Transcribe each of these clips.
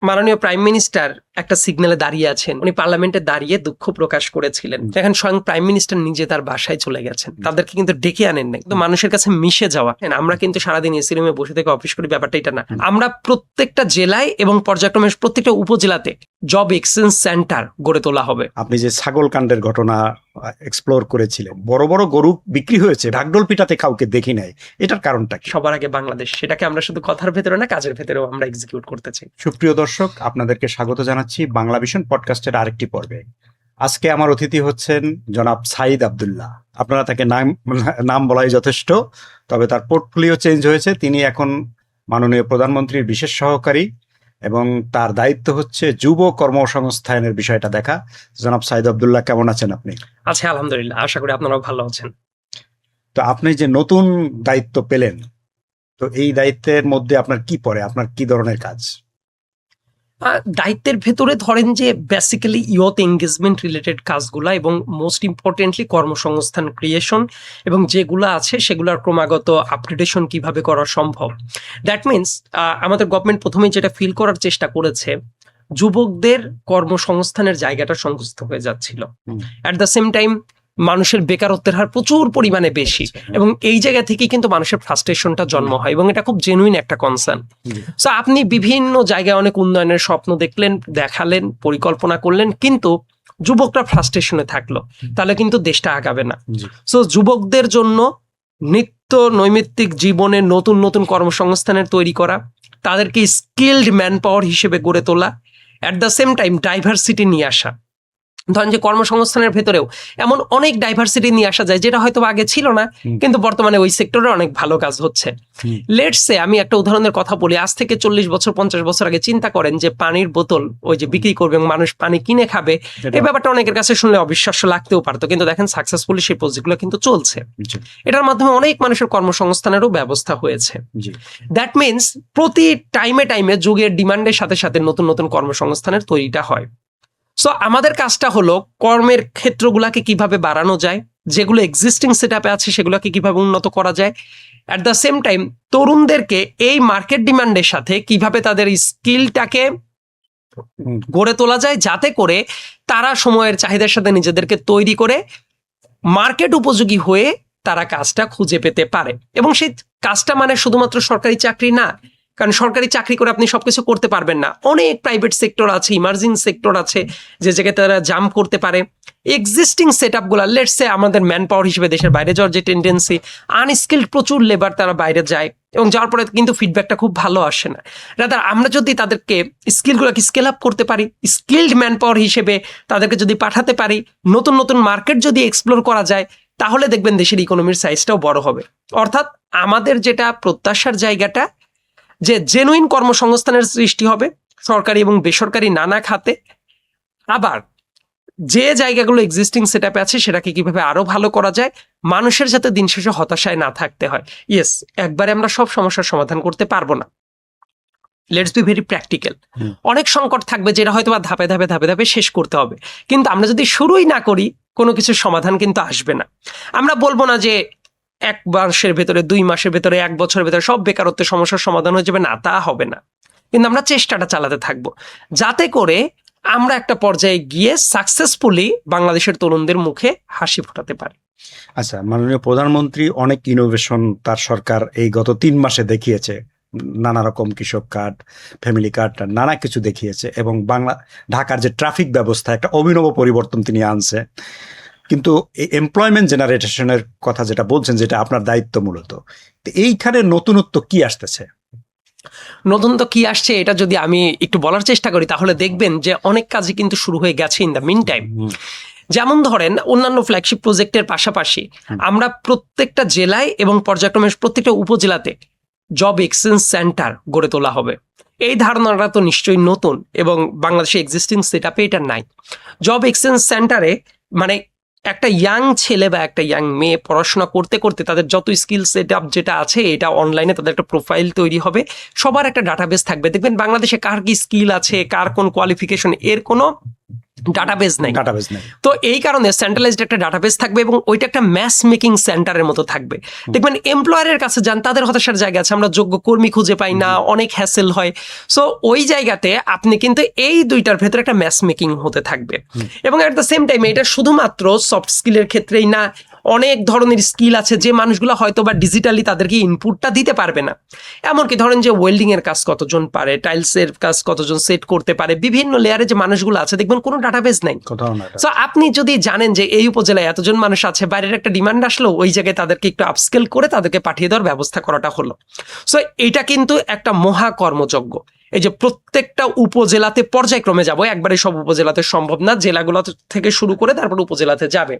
মাননীয় prime minister একটা সিগন্যালে দাঁড়িয়ে আছেন, উনি পার্লামেন্টে দাঁড়িয়ে দুঃখ প্রকাশ করেছিলেন। দেখেন স্বয়ং প্রাইম মিনিস্টার নিজে তার বাসায় চলে গেছেন, তাদেরকে কিন্তু ডেকে আনেন নাই, কিন্তু মানুষের কাছে মিশে যাওয়া। আমরা কিন্তু সারাদিন এসি রুমে বসে থেকে অফিস করি, ব্যাপারটা এটা না। আমরা প্রত্যেকটা জেলায় এবং পর্যায়ক্রমে প্রত্যেকটা উপজেলাতে জব এক্সচেঞ্জ সেন্টার গড়ে তোলা হবে। আপনি যে ছাগল কাণ্ডের ঘটনা এক্সপ্লোর করেছিলেন, বড় বড় গরু বিক্রি হয়েছে, ঢাকঢোল পিটাতে কাউকে দেখি নাই, এটার কারণটা কি? সবার আগে বাংলাদেশ, সেটাকে আমরা শুধু কথার ভেতরে না, কাজের ভেতরেও আমরা এক্সিকিউট করতে চাই। সুপ্রিয় দর্শক, আপনাদেরকে স্বাগত জানাচ্ছি বাংলা ভিশন পডকাস্টের আরেকটি পর্বে। আজকে আমার অতিথি হচ্ছেন জনাব সাঈদ আব্দুল্লাহ। আপনারা তাকে নাম বলাই যথেষ্ট, তবে তার পোর্টফোলিও চেঞ্জ হয়েছে। তিনি এখন মাননীয় প্রধানমন্ত্রীর বিশেষ সহকারী এবং তার দায়িত্ব হচ্ছে যুব কর্মসংস্থানের বিষয়টা দেখা। জনাব সাঈদ আব্দুল্লাহ, কেমন আছেন আপনি? আচ্ছা, আলহামদুলিল্লাহ, আশা করি আপনারাও ভালো আছেন। তো আপনি যে নতুন দায়িত্ব পেলেন, তো এই দায়িত্বের মধ্যে আপনার কি পড়ে, আপনার কি ধরনের কাজ? দায়িত্বের ভেতরে ধরেন যে বেসিক্যালি ইয়থ এঙ্গেজমেন্ট রিলেটেড কাজগুলা এবং মোস্ট ইম্পর্টেন্টলি কর্মসংস্থান ক্রিয়েশন এবং যেগুলো আছে সেগুলোর ক্রমাগত আপগ্রেডেশন কিভাবে করা সম্ভব। দ্যাট মিনস আমাদের গভর্নমেন্ট প্রথমেই যেটা ফিল করার চেষ্টা করেছে, যুবকদের কর্মসংস্থানের জায়গাটা সংকুচিত হয়ে যাচ্ছিল। অ্যাট দ্য সেম টাইম মানুষের বেকারত্বের হার প্রচুর পরিমাণে বেশি, এবং এই জায়গা থেকেই কিন্তু মানুষের ফ্রাস্ট্রেশনটা জন্ম হয়, এবং এটা খুব জেনুইন একটা কনসার্ন। সো আপনি বিভিন্ন জায়গায় অনেক উন্নয়নের স্বপ্ন দেখলেন, দেখালেন, পরিকল্পনা করলেন, কিন্তু যুবকরা ফ্রাস্ট্রেশনে থাকলো, তাহলে কিন্তু দেশটা আগাবে না। সো যুবকদের জন্য নিত্য নৈমিত্তিক জীবনে নতুন নতুন কর্মসংস্থানের তৈরি করা, তাদেরকে স্কিলড ম্যান পাওয়ার হিসেবে গড়ে তোলা, at the same time diversity নিয়ে আসা। ধরেন যে কর্মসংস্থানের ভেতরেও এমন অনেক ডাইভার্সিটি নিয়ে আসা যায় যেটা হয়তো আগে ছিল না, কিন্তু বর্তমানে ওই সেক্টরে অনেক ভালো কাজ হচ্ছে। লেটস সে আমি একটা উদাহরণের কথা বলি। আজ থেকে 40 বছর 50 বছর আগে চিন্তা করেন যে পানির বোতল ওই যে বিক্রি করবে এবং মানুষ পানি কিনে খাবে, এই ব্যাপারটা অনেকের কাছে শুনলে অবিশ্বাস্য লাগতেও পারতো, কিন্তু দেখেন সাকসেসফুলি সেই প্রজেক্টগুলো কিন্তু চলছে। এটার মাধ্যমে অনেক মানুষের কর্মসংস্থানেরও ব্যবস্থা হয়েছে। দ্যাট মিনস প্রতি টাইমে যুগের ডিমান্ডের সাথে সাথে নতুন নতুন কর্মসংস্থানের তৈরিটা হয়। সো আমাদের কাজটা হলো কর্মের ক্ষেত্রগুলোকে কিভাবে বাড়ানো যায়, যেগুলো এক্সিস্টিং সেটআপে আছে সেগুলোকে কিভাবে উন্নত করা যায়, অ্যাট দ্য সেম টাইম তরুণদেরকে এই মার্কেট ডিমান্ডের সাথে কিভাবে তাদের স্কিলটাকে গড়ে তোলা যায়, যাতে করে তারা সময়ের চাহিদার সাথে নিজেদেরকে তৈরি করে মার্কেট উপযোগী হয়ে তারা কাজটা খুঁজে পেতে পারে। এবং সেই কাজটা মানে শুধুমাত্র সরকারি চাকরি না, কারণ সরকারি চাকরি করে আপনি সবকিছু করতে পারবেন না। অনেক প্রাইভেট সেক্টর আছে, ইমার্জিং সেক্টর আছে, যে জায়গায় তারা জাম্প করতে পারে। এক্সিস্টিং সেট আপগুলো, লেটস সে আমাদের ম্যান পাওয়ার হিসেবে দেশের বাইরে যাওয়ার যে টেন্ডেন্সি, আনস্কিল্ড প্রচুর লেবার তারা বাইরে যায়, এবং যাওয়ার পরে কিন্তু ফিডব্যাকটা খুব ভালো আসে না। রাদার আমরা যদি তাদেরকে স্কিলগুলোকে স্কেল আপ করতে পারি, স্কিল্ড ম্যান পাওয়ার হিসেবে তাদেরকে যদি পাঠাতে পারি, নতুন নতুন মার্কেট যদি এক্সপ্লোর করা যায়, তাহলে দেখবেন দেশের ইকোনমির সাইজটাও বড় হবে। অর্থাৎ আমাদের যেটা প্রত্যাশার জায়গাটা, যে জেনুইন কর্মসংস্থানের সৃষ্টি হবে সরকারি এবং বেসরকারি নানা খাতে, আবার যে জায়গাগুলো এক্সিস্টিং সেটআপে আছে সেটাকে কিভাবে আরো ভালো করা যায়, মানুষের যাতে দিন শেষে হতাশায় না থাকতে হয়। ইয়েস, একবারে আমরা সব সমস্যার সমাধান করতে পারবো না, লেটস বি ভেরি প্র্যাকটিক্যাল। অনেক সংকট থাকবে যেটা হয়তো বা ধাপে ধাপে ধাপে ধাপে শেষ করতে হবে, কিন্তু আমরা যদি শুরুই না করি কোনো কিছুর সমাধান কিন্তু আসবে না। আমরা বলবো না যে 1 মাসের ভেতরে, 2 মাসের ভেতরে, 1 বছরের ভেতরে সব বেকারত্বের সমস্যার সমাধান হয়ে যাবে, না, তা হবে না। কিন্তু আমরা চেষ্টাটা চালাতে থাকবো, যাতে করে আমরা একটা পর্যায়ে গিয়ে সাকসেসফুলি বাংলাদেশের তরুণদের মুখে হাসি ফোটাতে পারি। আচ্ছা, মাননীয় প্রধানমন্ত্রী অনেক ইনোভেশন তার সরকার এই গত 3 মাসে দেখিয়েছে, নানা রকম কৃষক কার্ড, ফ্যামিলি কার্ড, নানা কিছু দেখিয়েছে, এবং ঢাকার যে ট্রাফিক ব্যবস্থা একটা অভিনব পরিবর্তন তিনি আনছে। কিন্তু এই এমপ্লয়মেন্ট জেনারেশনের কথা যেটা বলছেন, যেটা আপনার দায়িত্ব মূলত, এইখানে নতুনত্ব কি আসতেছে? নতুন তো কি আসছে এটা যদি আমি একটু বলার চেষ্টা করি, তাহলে দেখবেন যে অনেক কাজই কিন্তু শুরু হয়ে গেছে ইন দ্য মিন টাইম। যেমন ধরেন অন্যান্য ফ্ল্যাগশিপ প্রজেক্টের পাশাপাশি আমরা প্রত্যেকটা জেলায় এবং পর্যায়ক্রমে প্রত্যেকটা উপজেলাতে জব এক্সচেঞ্জ সেন্টার গড়ে তোলা হবে। এই ধারণাটা তো নিশ্চয়ই নতুন, এবং বাংলাদেশে এক্সিস্টিং সেটআপে এটা নাই। জব এক্সচেঞ্জ সেন্টারে মানে একটা ইয়াং ছেলে বা একটা ইয়াং মেয়ে পড়াশোনা করতে করতে তাদের যত স্কিল সেট আপ যেটা আছে, এটা অনলাইনে তাদের একটা প্রোফাইল তৈরি হবে, সবার একটা ডাটাবেস থাকবে। দেখবেন বাংলাদেশে কার কি স্কিল আছে, কার কোন কোয়ালিফিকেশন, এর কোনো ডাটাবেস নাই। ডাটাবেস নেই। তো এই কারণে সেন্ট্রালাইজড একটা ডাটাবেস থাকবে এবং ওইটা একটা ম্যাস মেকিং সেন্টারের মতো থাকবে। দেখবেন এমপ্লয়ারের কাছে যান, তাদের হতাশার জায়গা আছে, আমরা যোগ্য কর্মী খুঁজে পাই না, অনেক হ্যাসেল হয়। সো ওই জায়গাতে আপনি কিন্তু এই দুইটার ভেতরে একটা ম্যাস মেকিং হতে থাকবে। এবং এট দ্য সেম টাইম এটা শুধুমাত্র সফট স্কিলের ক্ষেত্রেই না, অনেক ধরনের স্কিল আছে যে মানুষগুলো হয়তো বা ডিজিটালি তাদেরকে ইনপুটটা দিতে পারবে না। এমনকি ধরেন যে ওয়েল্ডিং এর কাজ কতজন পারে, টাইলসের কাজ কতজন সেট করতে পারে, বিভিন্ন লেয়ারে যে মানুষগুলো আছে দেখবেন কোনো ডাটাবেস নাই। সো আপনি যদি জানেন যে এই উপজেলায় এতজন মানুষ আছে, বাইরের একটা ডিমান্ড আসলো, ওই জায়গায় তাদেরকে একটু আপস্কেল করে তাদেরকে পাঠিয়ে দেওয়ার ব্যবস্থা করাটা হলো। সো এটা কিন্তু একটা মহা কর্মযজ্ঞ। এই যে প্রত্যেকটা উপজেলাতে পর্যায়ক্রমে যাব, একবারে সব উপজেলাতে সম্ভব না, জেলাগুলো থেকে শুরু করে তারপর উপজেলাতে যাবে।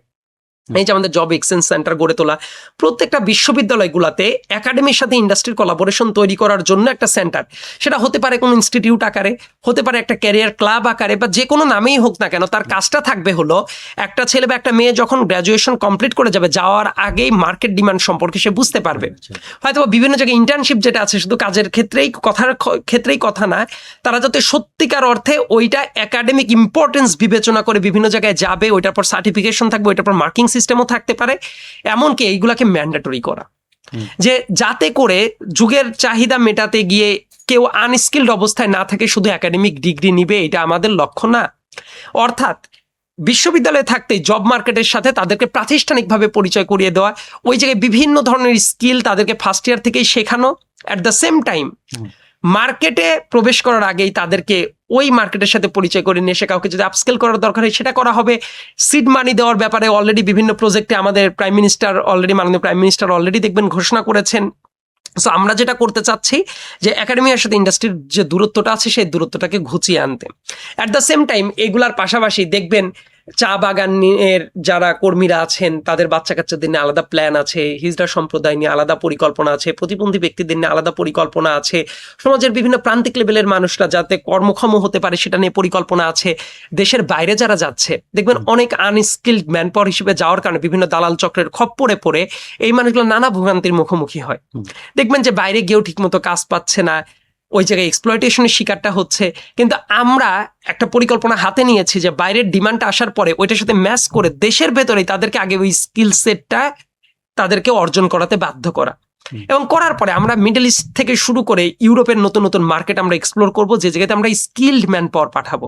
এই যে আমাদের জব এক্সচেঞ্জ সেন্টার গড়ে তোলা, প্রত্যেকটা বিশ্ববিদ্যালয়গুলোতে একাডেমির সাথে ইন্ডাস্ট্রির কোলাবোরেশন তৈরি করার জন্য একটা সেন্টার, সেটা হতে পারে কোনো ইনস্টিটিউট আকারে, হতে পারে একটা ক্যারিয়ার ক্লাব আকারে, বা যে কোনো নামেই হোক না কেন, তার কাজটা থাকবে হলো একটা ছেলে বা একটা মেয়ে যখন গ্র্যাজুয়েশন কমপ্লিট করে যাবে, যাওয়ার আগেই মার্কেট ডিমান্ড সম্পর্কে সে বুঝতে পারবে। হয়তো বিভিন্ন জায়গায় ইন্টার্নশিপ যেটা আছে শুধু কাজের ক্ষেত্রেই কথা না, তারা যাতে সত্যিকার অর্থে ওইটা একাডেমিক ইম্পর্টেন্স বিবেচনা করে বিভিন্ন জায়গায় যাবে, ওইটার পর সার্টিফিকেশন থাকবে, ওইটার পর মার্কিং সিস্টেমও থাকতে পারে, এমনকি এইগুলাকে ম্যান্ডেটরি করা, যে যাতে করে যুগের চাহিদা মেটাতে গিয়ে কেউ আনস্কিলড অবস্থায় না থাকে, শুধু একাডেমিক ডিগ্রি নিবে, এটা আমাদের লক্ষ্য না। অর্থাৎ বিশ্ববিদ্যালয়ে থাকতে জব মার্কেটের সাথে তাদেরকে প্রাতিষ্ঠানিকভাবে পরিচয় করিয়ে দেওয়া, ওই জায়গায় বিভিন্ন ধরনের স্কিল তাদেরকে ফার্স্ট ইয়ার থেকেই শেখানো, অ্যাট দ্য সেম টাইম মার্কেটে প্রবেশ করার আগেই তাদেরকে ওই মার্কেটের সাথে পরিচয় করে নিয়ে এসে কাউকে যদি আপস্কেল করার দরকার হয় সেটা করা হবে। সিড মানি দেওয়ার ব্যাপারে অলরেডি বিভিন্ন প্রজেক্টে আমাদের মাননীয় প্রাইম মিনিস্টার অলরেডি দেখবেন ঘোষণা করেছেন। সো আমরা যেটা করতে চাচ্ছি যে একাডেমির সাথে ইন্ডাস্ট্রির যে দূরত্বটা আছে সেই দূরত্বটাকে ঘুচিয়ে আনতে। অ্যাট দ্য সেম টাইম এগুলার পাশাপাশি দেখবেন চা বাগানের যারা কর্মীরা আছেন তাদের বাচ্চা কাচ্চাদের নিয়ে আলাদা প্ল্যান আছে, হিজড়া সম্প্রদায় নিয়ে আলাদা পরিকল্পনা আছে, প্রতিবন্ধী ব্যক্তিদের নিয়ে আলাদা পরিকল্পনা আছে, সমাজের বিভিন্ন প্রান্তিক লেভেলের মানুষরা যাতে কর্মক্ষম হতে পারে সেটা নিয়ে পরিকল্পনা আছে। দেশের বাইরে যারা যাচ্ছে দেখবেন অনেক আনস্কিলড ম্যানপাওয়ার হিসেবে যাওয়ার কারণে বিভিন্ন দালাল চক্রের খপ্পরে পড়ে এই মানুষগুলো নানা ভোগান্তির মুখোমুখি হয়। দেখবেন যে বাইরে গিয়েও ঠিকমতো কাজ পাচ্ছে না, ওই জায়গায় এক্সপ্লয়টেশনের শিকারটা হচ্ছে। কিন্তু আমরা একটা পরিকল্পনা হাতে নিয়েছি যে বাইরের ডিমান্ডটা আসার পরে ওইটার সাথে ম্যাচ করে দেশের ভেতরেই তাদেরকে আগে ওই স্কিল সেটটা তাদেরকে অর্জন করাতে বাধ্য করা, এবং করার পরে আমরা মিডল ইস্ট থেকে শুরু করে ইউরোপের নতুন নতুন মার্কেট আমরা এক্সপ্লোর করবো, যে জায়গাতে আমরা স্কিল্ড ম্যান পাওয়ার পাঠাবো।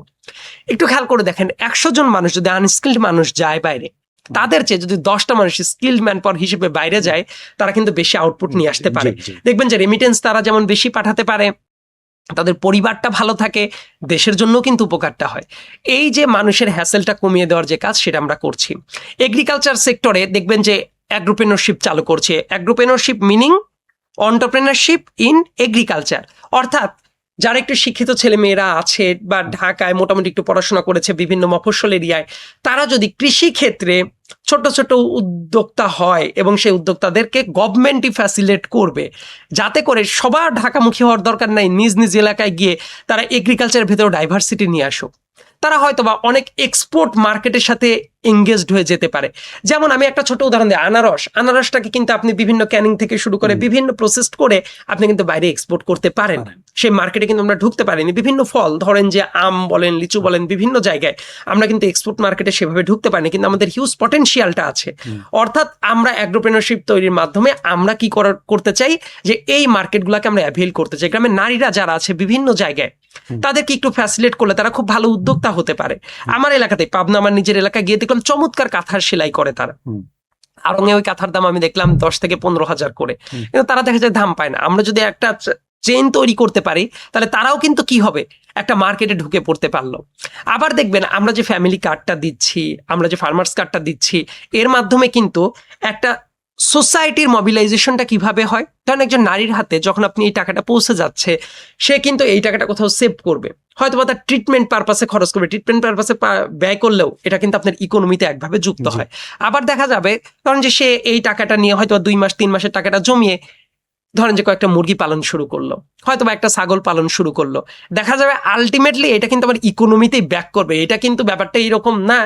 একটু খেয়াল করে দেখেন, 100 জন মানুষ যদি আনস্কিল্ড মানুষ যায় বাইরে, তাদের চেয়ে যদি 10টা মানুষ স্কিল্ড ম্যান পাওয়ার হিসেবে বাইরে যায়, তারা কিন্তু বেশি আউটপুট নিয়ে আসতে পারে। দেখবেন যে রেমিটেন্স তারা যেমন বেশি পাঠাতে পারে, তাদের পরিবারটা ভালো থাকে, দেশের জন্য কিন্তু উপকারটা হয়। এই যে মানুষের হ্যাসেলটা কমিয়ে দেওয়ার যে কাজ সেটা আমরা করছি। এগ্রিকালচার সেক্টরে দেখবেন যে অ্যাগ্রোপ্রেনারশিপ চালু করছে। অ্যাগ্রোপ্রেনারশিপ মিনিং অন্টারপ্রেনারশিপ ইন এগ্রিকালচার, অর্থাৎ যারা একটু শিক্ষিত ছেলে মেয়েরা আছে বা ঢাকায় মোটামুটি একটু পড়াশোনা করেছে বিভিন্ন মফস্বল এরিয়ায়, তারা যদি কৃষি ক্ষেত্রে ছোট ছোট উদ্যোক্তা হয় এবং সেই উদ্যোক্তাদেরকে গভর্নমেন্টই ফ্যাসিলিটেট করবে, যাতে করে সবার ঢাকামুখী হওয়ার দরকার নাই, নিজ নিজ এলাকায় গিয়ে তারা এগ্রিকালচারের ভেতরে ডাইভার্সিটি নিয়ে আসুক, তারা হয়তো বা অনেক এক্সপোর্ট মার্কেটের সাথে এঙ্গেজড হয়ে যেতে পারে। যেমন আমি একটা ছোট উদাহরণ দিই, আনারসটাকে কিন্তু আপনি বিভিন্ন ক্যানিং থেকে শুরু করে বিভিন্ন প্রসেস করে আপনি কিন্তু বাইরে এক্সপোর্ট করতে পারেন, সেই মার্কেটে কিন্তু আমরা ঢুকতে পারিনি। বিভিন্ন ফল ধরেন যে আম বলেন, লিচু বলেন, বিভিন্ন জায়গায় আমরা কিন্তু এক্সপোর্ট মার্কেটে সেভাবে ঢুকতে পারিনি, কিন্তু আমাদের হিউজ পটেনশিয়ালটা আছে। অর্থাৎ আমরা অ্যাগ্রোপ্রেনারশিপ তৈরির মাধ্যমে আমরা কি করতে চাই যে এই মার্কেটগুলোকে আমরা অ্যাভেল করতে চাই। গ্রামের নারীরা যারা আছে বিভিন্ন জায়গায়, তাদেরকে একটু ফ্যাসিলিটেট করলে তারা খুব ভালো উদ্যোক্তা হতে পারে। আমার এলাকাতে পাবনা, আমার নিজের এলাকায় গিয়ে দেখলাম চমৎকার কাঁথার সেলাই করে তারা। আড়ঙে ওই কাঁথার দাম আমি দেখলাম 10 থেকে 15,000 করে, কিন্তু তারা দেখা যায় দাম পায় না। আমরা যদি একটা চেইন তৈরি করতে পারি তাহলে তারাও কিন্তু কি হবে, একটা মার্কেটে ঢুকে পড়তে পারলো। আবার দেখবেন আমরা যে ফ্যামিলি কার্ডটা দিচ্ছি, আমরা যে ফার্মার্স কার্ডটা দিচ্ছি, এর মাধ্যমে কিন্তু একটা সোসাইটির মোবিলাইজেশনটা কিভাবে হয়। কারণ একজন নারীর হাতে যখন আপনি এই টাকাটা পৌঁছে যাচ্ছে, সে কিন্তু এই টাকাটা কোথাও সেভ করবে, হয়তো বা তার ট্রিটমেন্ট পারপাসে খরচ করবে, ট্রিটমেন্ট পারপাসে ব্যয় করলেও এটা কিন্তু আপনার ইকোনমিতে একভাবে যুক্ত হয়। আবার দেখা যাবে কারণ যে সে এই টাকাটা নিয়ে হয়তো 2 মাস 3 মাসের টাকাটা জমিয়ে ধরেন যে কয়েকটা মুরগি পালন শুরু করলো, হয়তো বা একটা ছাগল পালন শুরু করলো, দেখা যাবে আলটিমেটলি এটা কিন্তু আমার ইকোনমিতেই ব্যাক করবে। এটা কিন্তু ব্যাপারটা এরকম না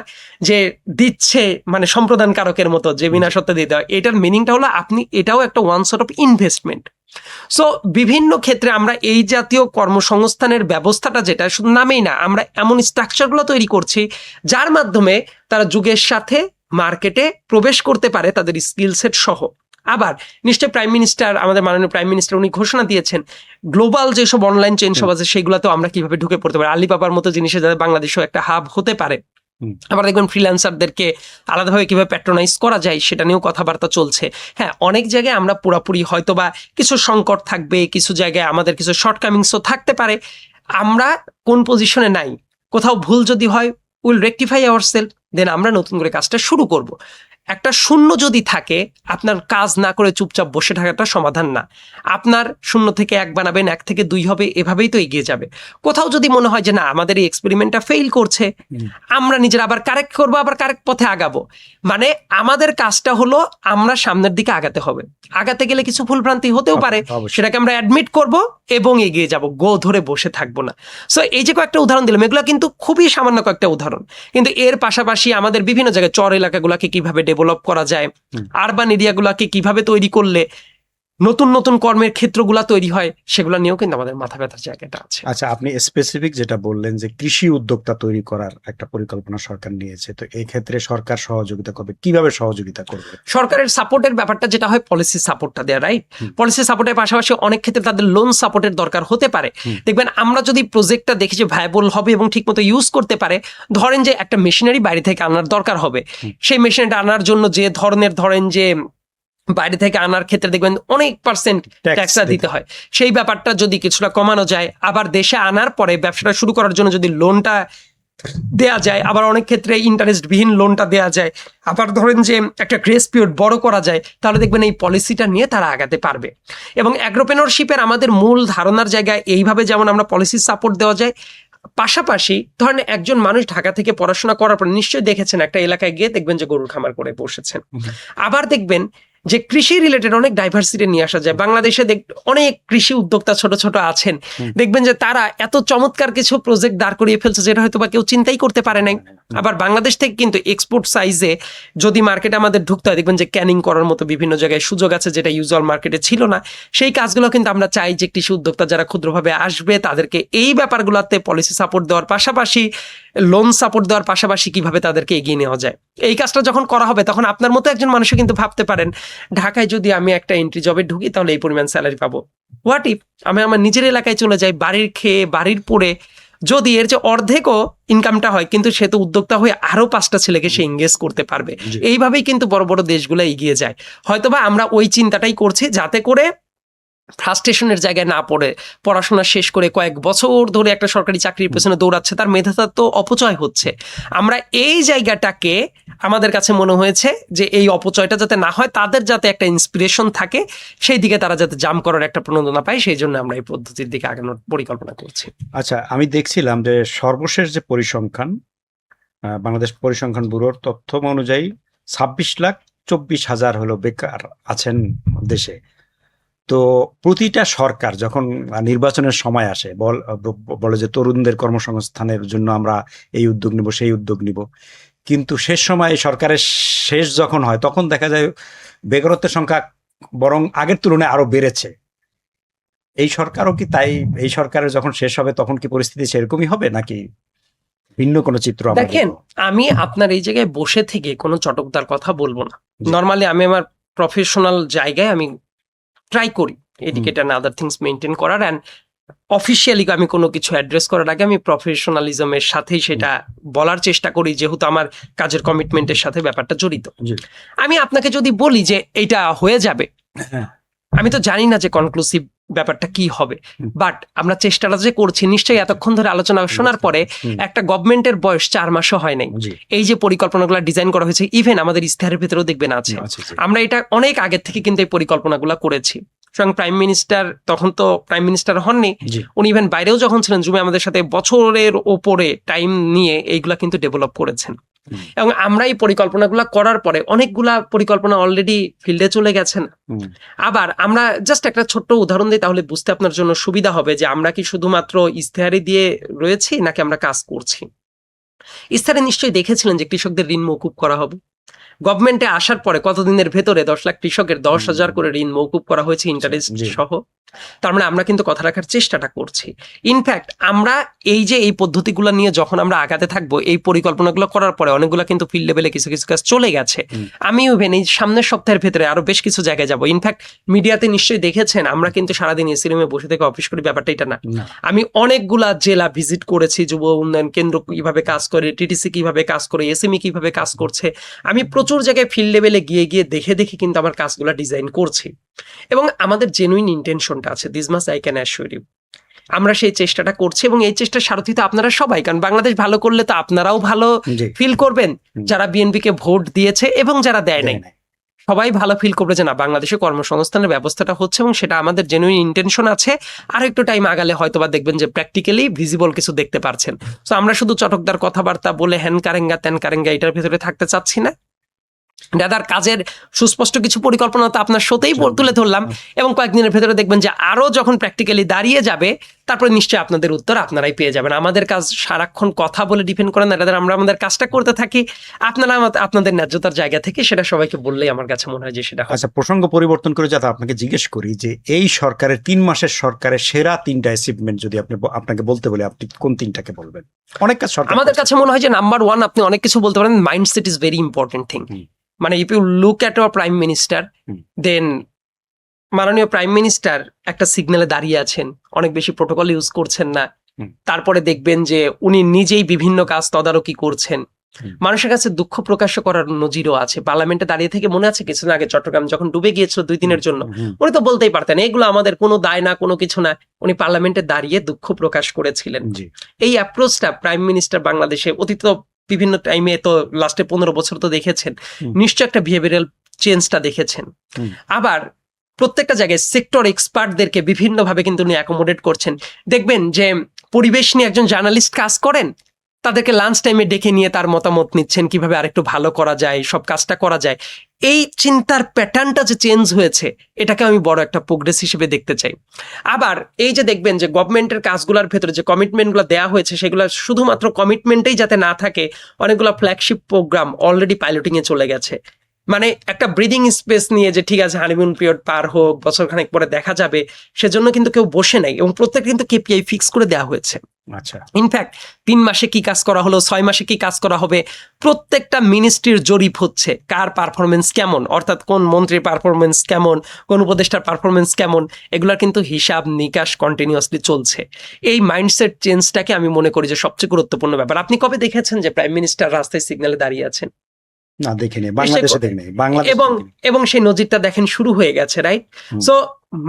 যে দিচ্ছে মানে সম্প্রদান কারকের মতো যে বিনা সত্ত্বে দিতে হয়। এটার মিনিংটা হলো আপনি এটাও একটা one sort of investment. So বিভিন্ন ক্ষেত্রে আমরা এই জাতীয় কর্মসংস্থানের ব্যবস্থাটা, যেটা শুধু নামেই না, আমরা এমন স্ট্রাকচারগুলো তৈরি করছি যার মাধ্যমে তারা যুগের সাথে মার্কেটে প্রবেশ করতে পারে তাদের স্কিল সেট সহ। আবার নিশ্চয়ই প্রাইম মিনিস্টার, আমাদের মাননীয় প্রাইম মিনিস্টার, উনি ঘোষণা দিয়েছেন গ্লোবাল যেসব অনলাইন চেইন সব আছে সেগুলোতেও আমরা কিভাবে ঢুকে পড়তে পারি, আলিবাবার মতো জিনিসে যাতে বাংলাদেশেও একটা হাব হতে পারে। আবার দেখবেন ফ্রিল্যান্সারদেরকে আলাদাভাবে কিভাবে প্যাট্রোনাইজ করা যায় সেটা নিয়েও কথাবার্তা চলছে। হ্যাঁ, অনেক জায়গায় আমরা পুরাপুরি হয়তো বা কিছু সংকট থাকবে, কিছু জায়গায় আমাদের কিছু শর্টকামিংসও থাকতে পারে। আমরা কোন পজিশনে নাই, কোথাও ভুল যদি হয় উইল রেকটিফাই আওয়ারসেলফ, দেন আমরা নতুন করে কাজটা শুরু করব। একটা শূন্য যদি থাকে, আপনার কাজ না করে চুপচাপ বসে থাকাটা সমাধান না। আপনার 0 থেকে 1 বানাবেন, 1 থেকে 2 হবে, এভাবেই তো এগিয়ে যাবে। কোথাও যদি মনে হয় যে না আমাদের এই এক্সপেরিমেন্টটা ফেইল করছে, আমরা নিজেরা আবার কারেক্ট করবো, আবার কারেক্ট পথে আগাবো। মানে আমাদের কাজটা হলো আমরা সামনের দিকে আগাতে হবে। আগাতে গেলে কিছু ভুলভ্রান্তি হতেও পারে, সেটাকে আমরা অ্যাডমিট করব এবং এগিয়ে যাব, গো ধরে বসে থাকবো না। সো এই যে কয়েকটা উদাহরণ দিলাম, এগুলো কিন্তু খুবই সামান্য কয়েকটা উদাহরণ, কিন্তু এর পাশাপাশি আমাদের বিভিন্ন জায়গায় চর এলাকাগুলোকে কিভাবে ডেভেলপ করা যায়, আরবান এরিয়াগুলোকে কিভাবে তৈরি করলে নতুন নতুন কর্মের ক্ষেত্রগুলো তৈরি হয়, সেগুলো নিয়েও কিন্তু আমাদের মাথা ব্যথার জায়গাটা আছে। আচ্ছা, আপনি স্পেসিফিক যেটা বললেন যে কৃষি উদ্যোক্তা তৈরি করার একটা পরিকল্পনা সরকার নিয়েছে, তো এই ক্ষেত্রে সরকার সহযোগিতা করবে, কিভাবে সহযোগিতা করবে? সরকারের সাপোর্টের ব্যাপারটা যেটা হয়, পলিসি সাপোর্টটা দেয়া, রাইট? পলিসি সাপোর্টের পাশাপাশি অনেক ক্ষেত্রে তাদের লোন সাপোর্টের দরকার হতে পারে। দেখবেন আমরা যদি প্রজেক্টটা দেখি যে ভায়াবল হবে এবং ঠিকমতো ইউজ করতে পারে, ধরেন যে একটা মেশিনারি বাইরে থেকে আনার দরকার হবে, সেই মেশিনারিটা আনার জন্য যে ধরনের, ধরেন যে বাইরে থেকে আনার ক্ষেত্রে দেখবেন অনেক % ট্যাক্সটা দিতে হয়, সেই ব্যাপারটা যদি কিছুটা কমানো যায়, আবার দেশে আনার পরে ব্যবসাটা শুরু করার জন্য যদি লোনটা দেয়া যায়, আবার অনেক ক্ষেত্রে ইন্টারেস্টবিহীন লোনটা দেয়া যায়, আবার ধরেন যে একটা গ্রেস পিরিয়ড বড় করা যায়, তাহলে দেখবেন এই পলিসিটা নিয়ে তারা আগাতে পারবে। এবং অ্যাগ্রোপ্রেনারশিপের আমাদের মূল ধারণার জায়গায় এইভাবে যেমন আমরা পলিসি সাপোর্ট দেওয়া যায়, পাশাপাশি ধরেন একজন মানুষ ঢাকা থেকে পড়াশোনা করার পর নিশ্চয়ই দেখেছেন একটা এলাকায় গিয়ে দেখবেন যে গরুর খামার করে বসেছেন। আবার দেখবেন যে কৃষি রিলেটেড অনেক ডাইভার্সিটি নিয়ে আসা যায়। বাংলাদেশে অনেক কৃষি উদ্যোক্তা ছোট ছোট আছেন, দেখবেন যে তারা এত চমৎকার কিছু প্রজেক্ট দাঁড় করিয়ে ফেলছে যেটা হয়তো বা কেউ চিন্তাই করতে পারে নাই। আবার বাংলাদেশ থেকে কিন্তু এক্সপোর্ট সাইজে যদি মার্কেটে আমাদের ঢুকতে হয়, দেখবেন যে ক্যানিং করার মতো বিভিন্ন জায়গায় সুযোগ আছে যেটা ইউজুয়াল মার্কেটে ছিল না। সেই কাজগুলো কিন্তু আমরা চাই যে কৃষি উদ্যোক্তা যারা ক্ষুদ্রভাবে আসবে তাদেরকে এই ব্যাপারগুলোতে পলিসি সাপোর্ট দেওয়ার পাশাপাশি, লোন সাপোর্ট দেওয়ার পাশাপাশি কিভাবে তাদেরকে এগিয়ে নেওয়া যায়। এই কাজটা যখন করা হবে তখন আপনার মতো একজন মানুষও কিন্তু ভাবতে পারেন, ঢাকায় যদি আমি একটা এন্ট্রি জবে ঢুকি তাহলে এই পরিমাণ স্যালারি পাবো। হোয়াট ইফ আমি আমার নিজের এলাকায় চলে যাই, বাড়ির খেয়ে বাড়ির পরে যদি এর যে অর্ধেকও ইনকামটা হয়, কিন্তু সে তো উদ্যোক্তা হয়ে আরো 5টা ছেলেকে সে এঙ্গেজ করতে পারবে। এইভাবেই কিন্তু বড় বড় দেশগুলো এগিয়ে যায়। হয়তোবা আমরা ওই চিন্তাটাই করছি যাতে করে ফ্রাস্ট্রেশনের জায়গায় না পড়ে, পড়াশোনা শেষ করে কয়েক বছর ধরে একটা সরকারি চাকরির পেছনে দৌড়াচ্ছে, তার মেধাটা তো অপচয় হচ্ছে। আমরা এই জায়গাটাকে, আমাদের কাছে মনে হয়েছে যে এই অপচয়টা যাতে না হয়, তাদের যাতে একটা ইন্সপিরেশন থাকে, সেই দিকে তারা যাতে জাম্প করার একটা প্রণোদনা পায়, সেই জন্য আমরা এই পদ্ধতির দিকে আগানোর পরিকল্পনা করছি। আচ্ছা, আমি দেখছিলাম যে সর্বশেষ যে পরিসংখ্যান, বাংলাদেশ পরিসংখ্যান ব্যুরোর তথ্য অনুযায়ী 26,24,000 হলো বেকার আছেন দেশে। তো প্রতিটা সরকার যখন নির্বাচনের সময় আসে বলে যে তরুণদের কর্মসংস্থানের জন্য আমরা এই উদ্যোগ নিব, সেই উদ্যোগ নিব, কিন্তু শেষ সময় সরকারের শেষ যখন হয় তখন দেখা যায় বেকারত্বের সংখ্যা বরং আগের তুলনায় আরো বেড়েছে। এই সরকারও কি তাই? এই সরকারের যখন শেষ হবে তখন কি পরিস্থিতি সেরকমই হবে নাকি ভিন্ন কোনো চিত্র? দেখেন, আমি আপনার এই জায়গায় বসে থেকে কোনো চটকদার কথা বলবো না। নর্মালি আমি আমার প্রফেশনাল জায়গায় আমি ট্রাই করি এডিকেট অ্যান্ড আদার থিংস মেনটেন করার, অ্যান্ড অফিসিয়ালি আমি কোনো কিছু অ্যাড্রেস করার আগে আমি প্রফেশনালিজমের সাথেই সেটা বলার চেষ্টা করি, যেহেতু আমার কাজের কমিটমেন্টের সাথে ব্যাপারটা জড়িত। আমি আপনাকে যদি বলি যে এটা হয়ে যাবে, আমি তো জানি না যে কনক্লুসিভ ব্যাপারটা কি হবে, বাট আমরা চেষ্টাটা যে করছি, নিশ্চয়ই এতক্ষণ ধরে আলোচনা শোনার পরে একটা গভর্নমেন্টের বয়স 4 মাসও হয় নাই। এই যে পরিকল্পনাগুলো ডিজাইন করা হয়েছে, ইভেন আমাদের ইস্তেহারের ভেতরেও দেখবেন আছে, আমরা এটা অনেক আগের থেকে কিন্তু এই পরিকল্পনাগুলো করেছি। স্বয়ং প্রাইম মিনিস্টার, তখন তো প্রাইম মিনিস্টার হননি, উনি ইভেন বাইরেও যখন ছিলেন জুমে আমাদের সাথে বছরের ওপরে টাইম নিয়ে এইগুলা কিন্তু ডেভেলপ করেছেন। হুম। এবং আমরা এই পরিকল্পনাগুলো করার পরে অনেকগুলা পরিকল্পনা অলরেডি ফিল্ডে চলে গেছে না। হুম। আবার আমরা জাস্ট একটা ছোট্ট উদাহরণ দিই, তাহলে বুঝতে আপনার জন্য সুবিধা হবে যে আমরা কি শুধুমাত্র ইশতেহারি দিয়ে রয়েছি নাকি আমরা কাজ করছি। ইশতেহারে নিশ্চয়ই দেখেছিলেন যে কৃষকদের ঋণ মকুব করা হবে। গভর্নমেন্টে আসার পরে কতদিনের ভেতরে 10 লাখ কৃষকের 10,000 করে ঋণ মৌকুব করা হয়েছে ইন্টারেস্ট জি। সহ। তার মানে আমরা কিন্তু কথা রাখার চেষ্টাটা করছি। ইনফ্যাক্ট আমরা এই যে এই পদ্ধতিগুলো নিয়ে যখন আমরা আগাতে থাকবো, এই পরিকল্পনাগুলো করার পরে অনেকগুলো কিন্তু ফিল্ড লেভেলে কিছু কিছু কাজ চলে গেছে। আমি ইভেন এই সামনের সপ্তাহের ভেতরে আরো বেশ কিছু জায়গায় যাবো। ইনফ্যাক্ট মিডিয়াতে নিশ্চয়ই দেখেছেন আমরা কিন্তু সারাদিন এসি রুমে বসে থেকে অফিস করি, ব্যাপারটা এটা না। না। আমি অনেকগুলা জেলা ভিজিট করেছি, যুব উন্নয়ন কেন্দ্র কিভাবে কাজ করে, টিটিসি কিভাবে কাজ করে, এসএমই কিভাবে কাজ করছে। আমি প্রচুর জায়গায় ফিল্ড লেভেলে গিয়ে গিয়ে দেখে দেখে কিন্তু আমার কাজগুলো ডিজাইন করছি। এবং আমাদের জেনুইন ইন্টেনশনটা আছে, this much I can assure you. আমরা সেই চেষ্টাটা করছি এবং এই চেষ্টার সারথি তো আপনারা সবাই, কারণ বাংলাদেশ ভালো করলে তো আপনারাও ভালো জি। ফিল করবেন, যারা বিএনপিকে ভোট দিয়েছে এবং যারা দেয় নাই, সবাই ভালো ফিল করবে যে না, বাংলাদেশে কর্মসংস্থানের ব্যবস্থাটা হচ্ছে এবং সেটা আমাদের জেনুইন ইন্টেনশন আছে। আর একটু টাইম আগালে হয়তোবা দেখবেন যে প্র্যাকটিক্যালি ভিজিবল কিছু দেখতে পারছেন। তো আমরা শুধু চটকদার কথাবার্তা বলে হ্যান কারেঙ্গা ত্যান কারেঙ্গা এটার ভিতরে থাকতে চাচ্ছি না। দাদার কাজের সুস্পষ্ট কিছু পরিকল্পনা তো আপনার সাথেই তুলে ধরলাম, এবং কয়েকদিনের ভেতরে দেখবেন যে আরো যখন প্র্যাকটিক্যালি দাঁড়িয়ে যাবে তারপরে নিশ্চয়ই আপনাদের উত্তর আপনারাই পেয়ে যাবেন। আমাদের কাজ সারাক্ষণ কথা বলে ডিপেন্ড করে না, দাদা আমরা আমাদের কাজটা করতে থাকি, আপনারা আপনাদের ন্যায্যতার জায়গা থেকে সেটা সবাইকে বললেই আমার কাছে মনে হয় যে সেটা হয়। আচ্ছা, প্রসঙ্গ পরিবর্তন করে যাতে আপনাকে জিজ্ঞেস করি যে এই সরকারের 3 মাসের সরকারের সেরা 3টা অ্যাচিভমেন্ট যদি আপনাকে বলতে বলি, আপনি কোন 3টাকে বলবেন? অনেক কাজ সরকার আমাদের কাছে মনে হয় যে নাম্বার 1, আপনি অনেক কিছু বলতে পারেন, mindset is very important thing. মানে if you look at our prime minister, then মাননীয় প্রাইম মিনিস্টার একটা সিগন্যালে দাঁড়িয়ে আছেন, অনেক বেশি প্রোটোকল ইউজ করছেন না। তারপরে দেখবেন যে উনি নিজেই বিভিন্ন কাজ তদারকি করছেন। মানুষের কাছে দুঃখ প্রকাশ করার নজিরও আছে। পার্লামেন্টে দাঁড়িয়ে থেকে মনে আছে কিছুদিন আগে চট্টগ্রাম যখন ডুবে গিয়েছিল 2 দিনের জন্য, উনি তো বলতেই পারতেন এগুলো আমাদের কোনো দায় না, কোনো কিছু না। উনি পার্লামেন্টে দাঁড়িয়ে দুঃখ প্রকাশ করেছিলেন। এই অ্যাপ্রোচটা প্রাইম মিনিস্টার বাংলাদেশে অতীত বিভিন্ন টাইমে তো লাস্টে 15 বছর তো দেখেছেন, নিশ্চয় একটা বিহেভিয়ারাল চেঞ্জটা দেখেছেন। আবার প্রত্যেকটা জায়গায় সেক্টর এক্সপার্টদেরকে বিভিন্নভাবে কিন্তু উনি অ্যাকোমোডেট করছেন। দেখবেন যে পরিবেশ নিয়ে একজন জার্নালিস্ট কাজ করেন, তাদেরকে লাঞ্চ টাইমে ডেকে নিয়ে তার মতামত নিচ্ছেন কিভাবে আরেকটু ভালো করা যায়, সব কাজটা করা যায়। এই চিন্তার প্যাটার্নটা যে চেঞ্জ হয়েছে, এটাকে আমি বড় একটা প্রোগ্রেস হিসেবে দেখতে চাই। আবার এই যে দেখবেন যে গভর্নমেন্টের কাজগুলোর ভেতরে যে কমিটমেন্টগুলো দেওয়া হয়েছে, সেগুলো শুধুমাত্র কমিটমেন্টেই যাতে না থাকে, অনেকগুলো ফ্ল্যাগশিপ প্রোগ্রাম অলরেডি পাইলটিং এ চলে গেছে। মানে একটা ব্রিদিং স্পেস নিয়ে যে ঠিক আছে হানিমুন পিরিয়ড পার হোক, বছরখানেক পরে দেখা যাবে, সেজন্য কিন্তু কেউ বসে নাই এবং প্রত্যেক কিন্তু কেপিআই ফিক্স করে দেওয়া হয়েছে। আচ্ছা, ইনফ্যাক্ট 3 মাসে কি কাজ করা হলো, 6 মাসে কি কাজ করা হবে, প্রত্যেকটা মিনিস্ট্রির জরিপ হচ্ছে কার পারফরমেন্স কেমন, অর্থাৎ কোন মন্ত্রীর পারফরমেন্স কেমন, কোন উপদেষ্টার পারফরমেন্স কেমন, এগুলোর কিন্তু হিসাব নিকাশ কন্টিনিউয়াসলি চলছে। এই মাইন্ডসেট চেঞ্জটাকে আমি মনে করি যে সবচেয়ে গুরুত্বপূর্ণ ব্যাপার। আপনি কবে দেখেছেন যে প্রাইম মিনিস্টার রাস্তায় সিগন্যালে দাঁড়িয়ে আছেন? না, দেখিনি, বাংলাদেশে দেখিনি, বাংলাদেশ এবং সেই নজিরটা দেখেন শুরু হয়ে গেছে, রাইট? সো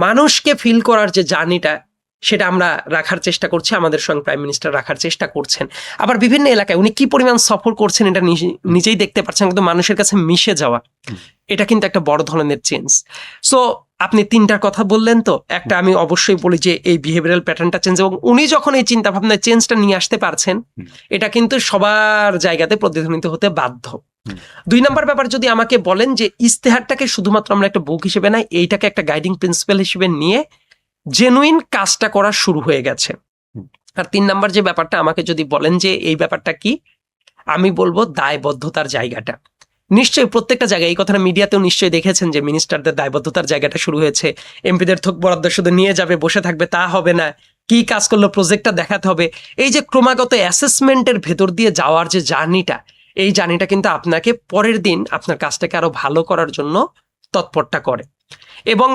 মানুষকে ফিল করার যে জার্নিটা, সেটা আমরা রাখার চেষ্টা করছি, আমাদের সঙ্গে প্রাইম মিনিস্টার রাখার চেষ্টা করছেন। আবার বিভিন্ন এলাকায় উনি কি পরিমাণ সফর করছেন এটা নিজেই দেখতে পাচ্ছেন, কিন্তু মানুষের কাছে মিশে যাওয়া, এটা কিন্তু একটা বড় ধরনের চেঞ্জ। সো আপনি 3টার কথা বললেন, তো একটা আমি অবশ্যই বলি যে এই বিহেভিয়ারাল প্যাটার্নটা চেঞ্জ, এবং উনি যখন এই চিন্তা ভাবনায় চেঞ্জটা নিয়ে আসতে পারছেন, এটা কিন্তু সবার জায়গাতে প্রতিধ্বনিত হতে বাধ্য। 2 নম্বর ব্যাপার যদি আমাকে বলেন যে ইস্তেহারটাকে শুধুমাত্র আমরা একটা বুক হিসেবে নাই, এইটাকে একটা গাইডিং প্রিন্সিপাল হিসেবে নিয়ে জেনুইন কাজটা করা শুরু হয়ে গেছে। আর 3 নম্বর যে ব্যাপারটা আমাকে যদি বলেন যে এই ব্যাপারটা কি, আমি বলবো দায়বদ্ধতার জায়গাটা। নিশ্চয়ই প্রত্যেকটা জায়গায়, এই কথাটা মিডিয়াতেও নিশ্চয়ই দেখেছেন যে মিনিস্টারদের দায়বদ্ধতার জায়গাটা শুরু হয়েছে। এমপিদের থোক বরাদ্দ শুধু নিয়ে যাবে, বসে থাকবে, তা হবে না, কি কাজ করলো প্রজেক্টটা দেখাতে হবে। এই যে ক্রমাগত অ্যাসেসমেন্টের ভেতর দিয়ে যাওয়ার যে জার্নিটা, এই জার্নিটা কিন্তু আপনাকে পরের দিন আপনার কাজটাকে আরো ভালো করার জন্য তৎপরটা করে। এবং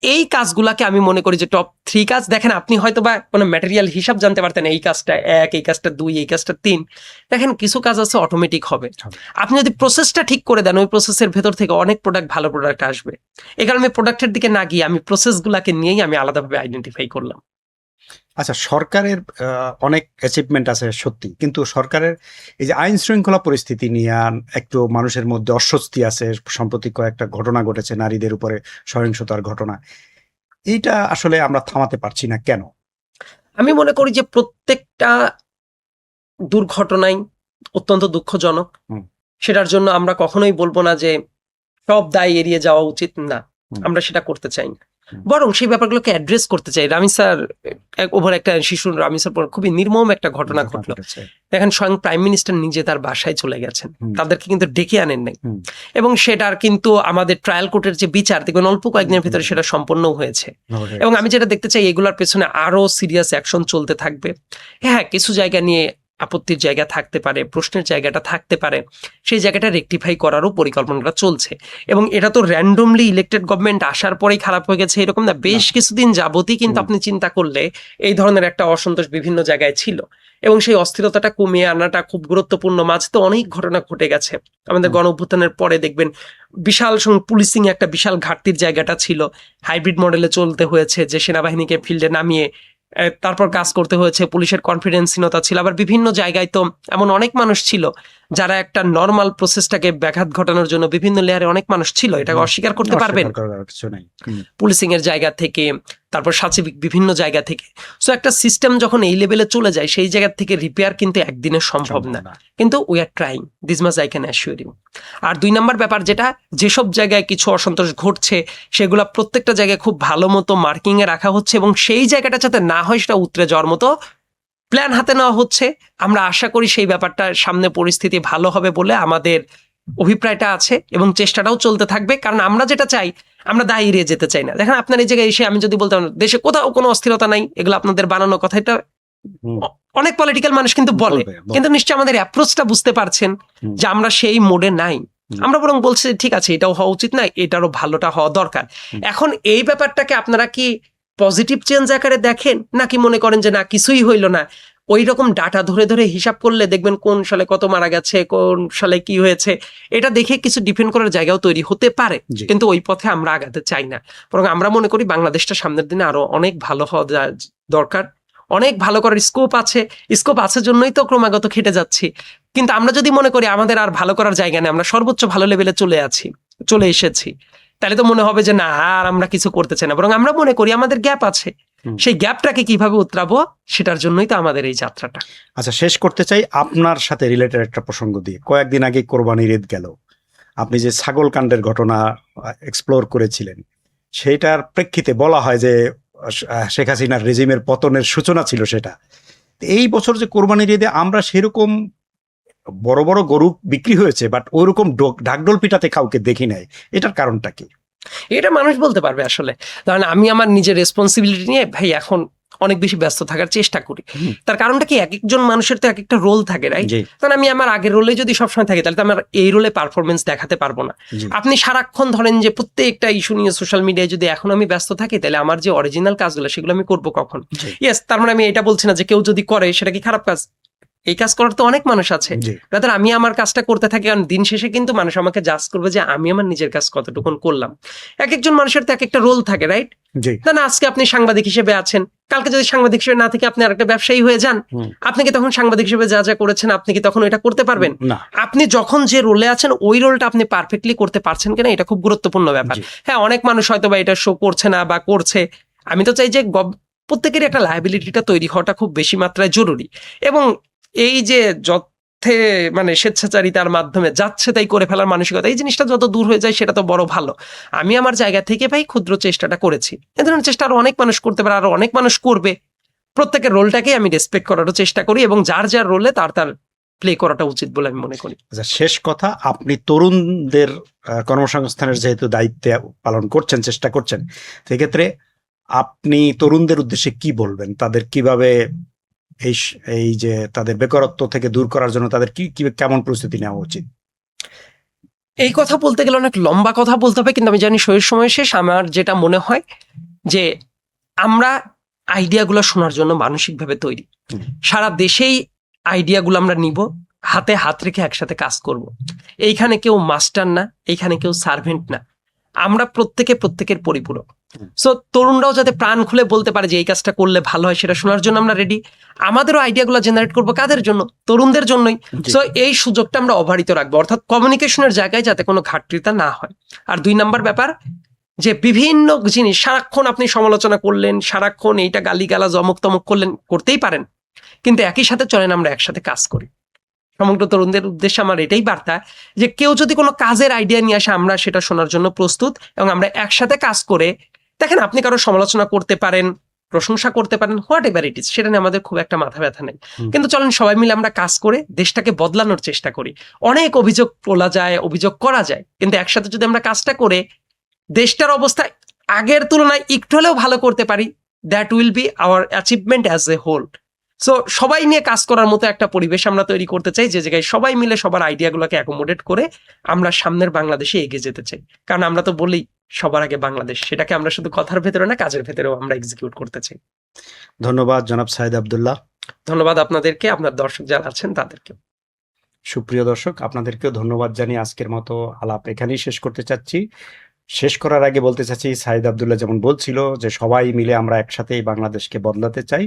এই কাজগুলাকে আমি মনে করি যে টপ 3 কাজ। দেখেন আপনি হয়তো বা কোনো ম্যাটেরিয়াল হিসাব জানতে পারতেন, এই কাজটা 1, এই কাজটা 2, এই কাজটা 3। দেখেন কিছু কাজ আছে অটোমেটিক হবে। আপনি যদি প্রসেসটা ঠিক করে দেন, ওই প্রসেসের ভেতর থেকে অনেক ভালো প্রোডাক্ট আসবে। এই কারণে আমি প্রোডাক্টের দিকে না গিয়ে আমি প্রসেসগুলাকে নিয়েই আমি আলাদাভাবে আইডেন্টিফাই করলাম। আচ্ছা, সরকারের অনেক অ্যাচিভমেন্ট আছে সত্যি, কিন্তু সরকারের এই যে আইন শৃঙ্খলা পরিস্থিতি নিয়ে একটু মানুষের মধ্যে অস্বস্তি আছে। সম্প্রতি কয়েকটা ঘটনা ঘটেছে, নারীদের উপরে সহিংসতার ঘটনা। এইটা আসলে আমরা থামাতে পারছি না কেন? আমি মনে করি যে প্রত্যেকটা দুর্ঘটনায় অত্যন্ত দুঃখজনক। হুম। সেটার জন্য আমরা কখনোই বলবো না যে সব দায় এড়িয়ে যাওয়া উচিত না, হুম। আমরা সেটা করতে চাই না, হুম। বরং সেই ব্যাপারগুলোকে অ্যাড্রেস করতে চাই। রামি স্যার ওভার একটা শিশুর রামি স্যার খুবই নির্মম একটা ঘটনা ঘটলো। ঘটেছে। দেখেন স্বয়ং প্রাইম মিনিস্টার নিজে তার বাসায় চলে গেছেন, হুম। তাদেরকে কিন্তু ডেকে আনেন নাই। হুম। এবং সেটার কিন্তু আমাদের ট্রায়াল কোর্টের যে বিচার দেখবেন অল্প কয়েকদিনের ভিতরে হুম। সেটা সম্পন্ন হয়েছে। হয়ে এবং গেছে। আমি যেটা দেখতে চাই এগুলোর পেছনে আরো সিরিয়াস অ্যাকশন চলতে থাকবে। হ্যাঁ, কিছু জায়গা নিয়ে আপত্তির জায়গা থাকতে পারে, প্রশ্নের জায়গাটা থাকতে পারে, সেই জায়গাটা রেকটিফাই করারও পরিকল্পনাটা চলছে। এবং এটা তো র্যান্ডমলি ইলেক্টেড গভর্নমেন্ট আসার পরেই খারাপ হয়ে গেছে এরকম না, বেশ কিছুদিন যাবতই কিন্তু হুম। আপনি চিন্তা করলে এই ধরনের একটা অসন্তোষ বিভিন্ন জায়গায় ছিল। এবং সেই অস্থিরতাটা কমিয়ে আনাটা খুব গুরুত্বপূর্ণ। মাঝে তো অনেক ঘটনা ঘটে গেছে আমাদের হুম। গণ অভ্যুত্থানের পরে, দেখবেন বিশাল পুলিশিং একটা বিশাল ঘাটতির জায়গাটা ছিল, হাইব্রিড মডেলে চলতে হয়েছে, যে সেনাবাহিনীকে ফিল্ডে নামিয়ে তারপর কাজ করতে হয়েছে, পুলিশের কনফিডেন্সহীনতা ছিল। আবার বিভিন্ন জায়গায় তো এমন অনেক মানুষ ছিল যারা একটা নর্মাল প্রসেসটাকে ব্যাঘাত ঘটানোর জন্য বিভিন্ন লেয়ারে অনেক মানুষ ছিল, এটাকে অস্বীকার করতে পারবেন। অস্বীকার করার কিছু নাই। হুম। পুলিশিং এর জায়গা থেকে, তারপর সাচিবিক বিভিন্ন জায়গা থেকে। সো একটা সিস্টেম যখন এই লেভেলে চলে যায় সেই জায়গা থেকে রিপেয়ার কিন্তু একদিনে সম্ভব না, কিন্তু we are trying, this much I can assure you. আর 2 নম্বর ব্যাপার যেটা, যেসব জায়গায় কিছু অসন্তোষ ঘটছে সেগুলা প্রত্যেকটা জায়গায় খুব ভালো মতো মার্কিং এ রাখা হচ্ছে, এবং সেই জায়গাটা যাতে না হয় সেটা উতরে যাওয়ার মতো প্ল্যান হাতে নেওয়া হচ্ছে। আমরা আশা করি সেই ব্যাপারটা সামনে পরিস্থিতি ভালো হবে বলে আমাদের অভিপ্রায়টা আছে, এবং চেষ্টাটাও চলতে থাকবে। কারণ আমরা যেটা চাই, আমরা দায় এড়িয়ে যেতে চাই না। দেখেন আপনার এই জায়গায় এসে আমি যদি বলতাম দেশে কোথাও কোনো অস্থিরতা নাই, এগুলো আপনাদের বানানো কথা, এটা হুম। অনেক পলিটিক্যাল মানুষ কিন্তু বলে, বলবে। কিন্তু নিশ্চয়ই আমাদের অ্যাপ্রোচটা বুঝতে পারছেন হুম। যে আমরা সেই মোডে নাই। হুম। আমরা বরং বলছি ঠিক আছে এটাও হওয়া উচিত না, এটারও ভালোটা হওয়া দরকার। হুম। এখন এই ব্যাপারটাকে আপনারা কি পজিটিভ চেঞ্জ আকারে দেখেন, নাকি মনে করেন যে না কিছুই হইল না? ওই রকম ডাটা ধরে ধরে হিসাব করলে দেখবেন কোন সালে কত মারা গেছে, কোন সালে কি হয়েছে, এটা দেখে কিছু ডিফেন্ড করার জায়গাও তৈরি হতে পারে। জি। কিন্তু ওই পথে আমরা আগাতে চাই না, বরং আমরা মনে করি বাংলাদেশটা সামনের দিনে আরো অনেক ভালো হওয়া দরকার, অনেক ভালো করার স্কোপ আছে জন্যই তো ক্রমাগত খেটে যাচ্ছি। কিন্তু আমরা যদি মনে করি আমাদের আর ভালো করার জায়গা নেই, আমরা সর্বোচ্চ ভালো লেভেলে চলে এসেছি, তাহলে তো মনে হবে যে না আর আমরা কিছু করতে চাই না, বরং আমরা মনে করি আমাদের গ্যাপ আছে, হুম। সেই গ্যাপটাকে কিভাবে উতরাবো সেটার জন্যই তো আমাদের এই যাত্রাটা। আচ্ছা, শেষ করতে চাই আপনার সাথে রিলেটেড একটা প্রসঙ্গ দিয়ে। কয়েকদিন আগে কোরবানির ঈদ গেল, আপনি যে ছাগল কাণ্ডের ঘটনা এক্সপ্লোর করেছিলেন, সেইটার প্রেক্ষিতে বলা হয় যে শেখ হাসিনার রেজিমের পতনের সূচনা ছিল সেটা। এই বছর যে কোরবানির ঈদে আমরা সেরকম বড় বড় গরু বিক্রি হয়েছে, বাট ওইরকম ঢাকঢোল পিটাতে কাউকে দেখি নাই। এটার কারণটা কি? এটা মানুষ বলতে পারবে আসলে। কারণ আমি আমার নিজের রেসপন্সিবিলিটি নিয়ে ভাই এখন অনেক বেশি ব্যস্ত থাকার চেষ্টা করি। তার কারণটা কি, এক একজন মানুষের তো এক একটা রোল থাকে, রাইট? জি। কারণ আমি আমার আগের রোলে যদি সবসময় থাকি তাহলে তো আমার এই রোলে পারফরমেন্স দেখাতে পারবো না। জি। আপনি সারাক্ষণ ধরেন যে প্রত্যেকটা ইস্যু নিয়ে সোশ্যাল মিডিয়ায় যদি এখন আমি ব্যস্ত থাকি, তাহলে আমার যে অরিজিনাল কাজগুলো সেগুলো আমি করবো কখন? জি। ইয়েস, তার মানে আমি এটা বলছি না যে কেউ যদি করে সেটা কি খারাপ কাজ। এই কাজ করার তো অনেক মানুষ আছে। জি। রাদার আমি আমার কাজটা করতে থাকি, কারণ দিন শেষে কিন্তু মানুষ আমাকে জাজ করবে যে আমি আমার নিজের কাজ কতটুকুন করলাম। এক একজন মানুষের তো এক একটা রোল থাকে, রাইট? জি। না আজকে আপনি সাংবাদিক হিসেবে আছেন, কালকে যদি সাংবাদিক হিসেবে না থেকে আপনি আরেকটা ব্যবসায়ী হয়ে যান, হুম। আপনি কি তখন সাংবাদিক হিসেবে যা যা করেছেন আপনি কি তখন এটা করতে পারবেন? না। আপনি যখন যে রোলে আছেন ওই রোলটা আপনি পারফেক্টলি করতে পারছেন কিনা, এটা খুব গুরুত্বপূর্ণ ব্যাপার। জি। হ্যাঁ, অনেক মানুষ হয়তো বা এটা শো করছে না বা করছে। আমি তো চাই যে প্রত্যেকের একটা লায়াবিলিটিটা তৈরি হওয়াটা খুব বেশি মাত্রায় জরুরি। এবং এই যে যথে মানে স্বেচ্ছাচারিতার মাধ্যমে যাচ্ছে তাই করে ফেলার মানসিকতা, এই জিনিসটা যত দূর হয়ে যায় সেটা তো বড় ভালো। আমি আমার জায়গা থেকে ভাই ক্ষুদ্র চেষ্টাটা করেছি, এ ধরনের চেষ্টা আরো অনেক মানুষ করতে পারে, আরো অনেক মানুষ করবে। প্রত্যেকের রোলটাকেই আমি রেসপেক্ট করারও চেষ্টা করি, এবং যার যার রোলে তার প্লে করাটা উচিত বলে আমি মনে করি। আচ্ছা, শেষ কথা, আপনি তরুণদের কর্মসংস্থানের যেহেতু দায়িত্ব পালন করছেন, চেষ্টা করছেন, সেক্ষেত্রে আপনি তরুণদের উদ্দেশ্যে কি বলবেন? তাদের কিভাবে এই যে তাদের বেকারত্ব থেকে দূর করার জন্য তাদের কি কেমন প্রস্তুতি নেওয়া উচিত? এই কথা বলতে গেলে অনেক লম্বা কথা বলতে হবে, কিন্তু আমি জানি সময় শেষ। আমার যেটা মনে হয় যে আমরা আইডিয়াগুলো শোনার জন্য মানসিকভাবে তৈরি। সারা দেশেই আইডিয়াগুলো আমরা নিব, হাতে হাত রেখে একসাথে কাজ করব। এইখানে কেউ মাস্টার না, এইখানে কেউ সার্ভেন্ট না, আমরা প্রত্যেকের পরিপূরক। সো তরুণরাও যাতে প্রাণ খুলে বলতে পারে যে এই কাজটা করলে ভালো হয়, সেটা শোনার জন্য আমরা রেডি। আমাদেরও আইডিয়াগুলো জেনারেট করবো কাদের জন্য? তরুণদের জন্যই। সো এই সুযোগটা আমরা অবারিত রাখবো, অর্থাৎ কমিউনিকেশনের জায়গায় যাতে কোনো ঘাটতিটা না হয়। আর 2 নম্বর ব্যাপার, যে বিভিন্ন জিনিস সারাক্ষণ আপনি সমালোচনা করলেন, সারাক্ষণ এইটা গালিগালাজ অমুক তমুক করলেন, করতেই পারেন, কিন্তু একই সাথে চলেন আমরা একসাথে কাজ করি। সমগ্র তরুণদের উদ্দেশ্যে আমার এটাই বার্তা যে কেউ যদি কোনো কাজের আইডিয়া নিয়ে আসে আমরা সেটা শোনার জন্য প্রস্তুত, এবং আমরা একসাথে কাজ করে দেখেন, আপনি কারো সমালোচনা করতে পারেন, প্রশংসা করতে পারেন, হোয়াট এভার ইট ইজ, সেটা নিয়ে আমাদের খুব একটা মাথা ব্যথা নেই। কিন্তু চলেন সবাই মিলে আমরা কাজ করে দেশটাকে বদলানোর চেষ্টা করি। অনেক অভিযোগ তোলা যায়, অভিযোগ করা যায়, কিন্তু একসাথে যদি আমরা কাজটা করে দেশটার অবস্থা আগের তুলনায় একটু হলেও ভালো করতে পারি, that will be our achievement as a whole. So সবাই নিয়ে কাজ করার মতো একটা পরিবেশ আমরা তৈরি করতে চাই, যে জায়গায় সবাই মিলে সবার আইডিয়াগুলোকে অ্যাকোমোডেট করে আমরা সামনের বাংলাদেশে এগিয়ে যেতে চাই। কারণ আমরা তো বলি সবার আগে বাংলাদেশ, সেটাকে আমরা শুধু কথার ভেতরে না, কাজের ভেতরেও আমরা এক্সিকিউট করতে চাই। ধন্যবাদ জনাব সাঈদ আব্দুল্লাহ। ধন্যবাদ আপনাদেরকে, আপনার দর্শক যারা আছেন তাদেরকে। সুপ্রিয় দর্শক, আপনাদেরকেও ধন্যবাদ জানিয়ে আজকের মতো আলাপ এখানেই শেষ করতে চাচ্ছি। শেষ করার আগে বলতে চাচ্ছি, সাঈদ আব্দুল্লাহ যেমন বলছিল যে সবাই মিলে আমরা একসাথে এই বাংলাদেশকে বদলাতে চাই,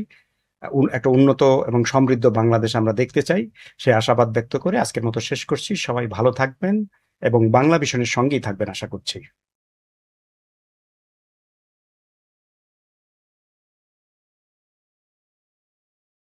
একটা উন্নত এবং সমৃদ্ধ বাংলাদেশ আমরা দেখতে চাই, সে আশাবাদ ব্যক্ত করে আজকের মতো শেষ করছি। সবাই ভালো থাকবেন এবং বাংলা ভিশনের সঙ্গেই থাকবেন আশা করছি।